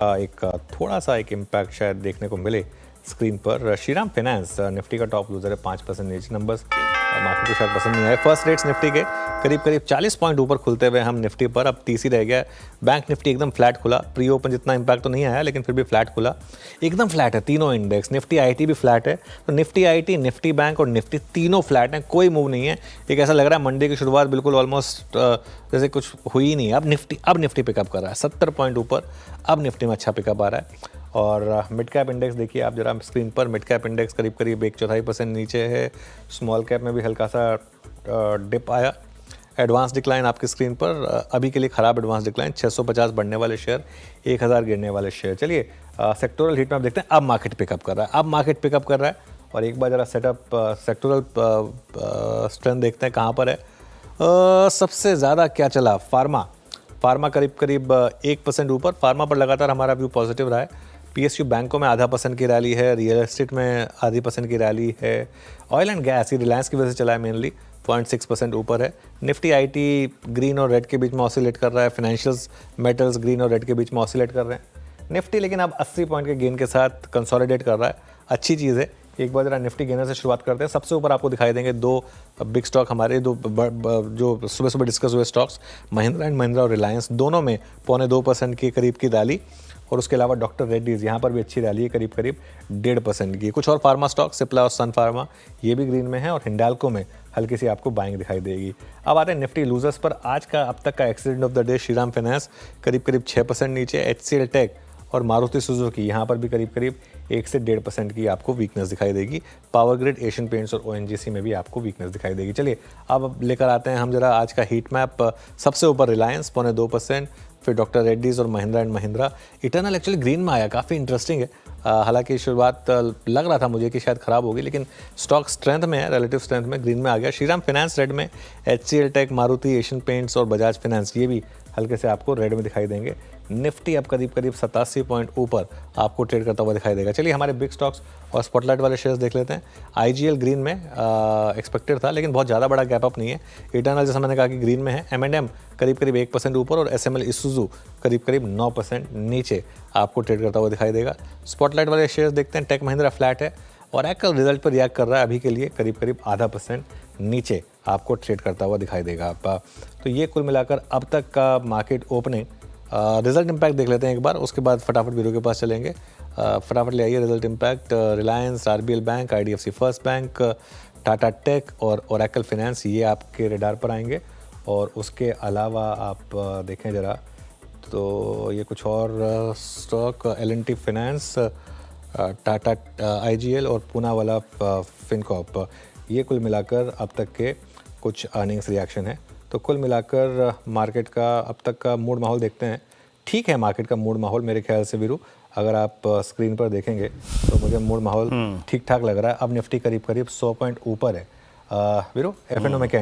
एक थोड़ा सा एक इम्पैक्ट शायद देखने को मिले स्क्रीन पर। श्रीराम फाइनेंस निफ्टी का टॉप लूजर है, 5% नीचे नंबर्स मार्केट को शायद पसंद नहीं आए। फर्स्ट रेट्स निफ्टी के करीब 40 पॉइंट ऊपर खुलते हुए हम निफ्टी पर अब तीसरी रह गया। बैंक निफ्टी एकदम फ्लैट खुला, प्री ओपन जितना इम्पैक्ट तो नहीं आया लेकिन फिर भी फ्लैट खुला, एकदम फ्लैट है तीनों इंडेक्स। निफ्टी आईटी भी फ्लैट है, तो निफ्टी आईटी, निफ्टी बैंक और निफ्टी तीनों फ्लैट हैं, कोई मूव नहीं है। एक ऐसा लग रहा है मंडे की शुरुआत बिल्कुल ऑलमोस्ट जैसे कुछ हुई ही नहीं है। अब निफ्टी पिकअप कर रहा है 70 पॉइंट ऊपर, अब निफ्टी में अच्छा पिकअप आ रहा है। और मिड कैप इंडेक्स देखिए आप जरा स्क्रीन पर, मिड कैप इंडेक्स करीब 1/4% नीचे है। स्मॉल कैप में भी हल्का सा डिप आया। एडवांस डिक्लाइन आपकी स्क्रीन पर अभी के लिए ख़राब एडवांस डिक्लाइन, 650 बढ़ने वाले शेयर, 1000 गिरने वाले शेयर। चलिए सेक्टोरल हीट में आप देखते हैं, अब मार्केट पिकअप कर रहा है। और एक बार जरा सेटअप सेक्टोरल स्ट्रेंथ देखते हैं कहाँ पर है। सबसे ज़्यादा क्या चला, फार्मा करीब 1% ऊपर। फार्मा पर लगातार हमारा व्यू पॉजिटिव रहा है। पीएसयू बैंकों में 0.5% की रैली है, रियल एस्टेट में 0.5% की रैली है। ऑयल एंड गैस, ये रिलायंस की वजह से चला है मेनली, 0.6% ऊपर है। निफ्टी आईटी ग्रीन और रेड के बीच में ऑसिलेट कर रहा है। फाइनेंशियल्स मेटल्स ग्रीन और रेड के बीच में ऑसिलेट कर रहे हैं। निफ्टी लेकिन अब 80 पॉइंट के गेन के साथ कंसोलिडेट कर रहा है, अच्छी चीज़ है। एक बार जरा निफ्टी गेनर से शुरुआत करते हैं। सबसे ऊपर आपको दिखाई देंगे दो बिग स्टॉक हमारे, जो सुबह डिस्कस हुए स्टॉक्स, महिंद्रा एंड महिंद्रा और रिलायंस, दोनों में 0.25% के करीब की रैली। और उसके अलावा डॉक्टर रेड्डीज, यहाँ पर भी अच्छी रैली है, करीब 1.5% की। कुछ और फार्मा स्टॉक, सिप्ला और सन फार्मा, ये भी ग्रीन में है। और हिंडाल्को में हल्की सी आपको बाइंग दिखाई देगी। अब आते हैं निफ्टी लूजर्स पर। आज का अब तक का accident of the day, Shriram finance करीब 6% नीचे। HCL टेक और मारुति सुजुकी यहाँ पर भी करीब 1 से 1.5% की आपको वीकनेस दिखाई देगी। पावर ग्रिड, एशियन पेंट्स और ONGC में भी आपको वीकनेस दिखाई देगी। चलिए अब लेकर आते हैं हम जरा आज का हीट मैप। सबसे ऊपर रिलायंस 0.2%, फिर डॉक्टर रेड्डीज और Mahindra and Mahindra. Eternal actually green में आया, काफ़ी इंटरेस्टिंग है। हालांकि शुरुआत लग रहा था मुझे कि शायद ख़राब होगी, लेकिन स्टॉक स्ट्रेंथ में है, रिलेटिव स्ट्रेंथ में ग्रीन में आ गया। श्रीराम फाइनेंस रेड में, HCL tech, Maruti, Asian Paints और बजाज फाइनेंस ये भी हल्के से आपको रेड में दिखाई देंगे। निफ्टी अब करीब 87 पॉइंट ऊपर आपको ट्रेड करता हुआ दिखाई देगा। चलिए हमारे बिग स्टॉक्स और स्पॉटलाइट वाले शेयर्स देख लेते हैं। IGL ग्रीन में एक्सपेक्टेड था, लेकिन बहुत ज़्यादा बड़ा गैप अप नहीं है। इटर्नल जैसा मैंने कहा कि ग्रीन में है। M&M करीब 1% ऊपर और SML इसूजू करीब 9% नीचे आपको ट्रेड करता हुआ दिखाई देगा। स्पॉटलाइट वाले शेयर्स देखते हैं। टेक महिंद्रा फ्लैट है और Oracle रिजल्ट पर रिएक्ट कर रहा है, अभी के लिए करीब 0.5% नीचे आपको ट्रेड करता हुआ दिखाई देगा। तो ये कुल मिलाकर अब तक का मार्केट ओपनिंग। रिजल्ट इम्पैक्ट देख लेते हैं एक बार, उसके बाद फटाफट वीडियो के पास चलेंगे। फटाफट ले आइए result impact. Reliance, RBL bank, IDFC first bank, Tata tech और Oracle फाइनेंस, ये आपके रडार पर आएंगे। और उसके अलावा आप देखें ज़रा तो ये कुछ और stock, L&T finance, Tata IGL और पूना वाला फिनकॉप, ये कुल मिलाकर अब तक के कुछ अर्निंग्स रिएक्शन है। तो कुल मिलाकर मार्केट का अब तक का मूड माहौल देखते हैं। ठीक है मार्केट का मूड माहौल मेरे ख्याल से वीरू, अगर आप स्क्रीन पर देखेंगे तो मुझे मूड माहौल ठीक ठाक लग रहा है। अब निफ्टी करीब 100 पॉइंट ऊपर है। वीरू, F&O में क्या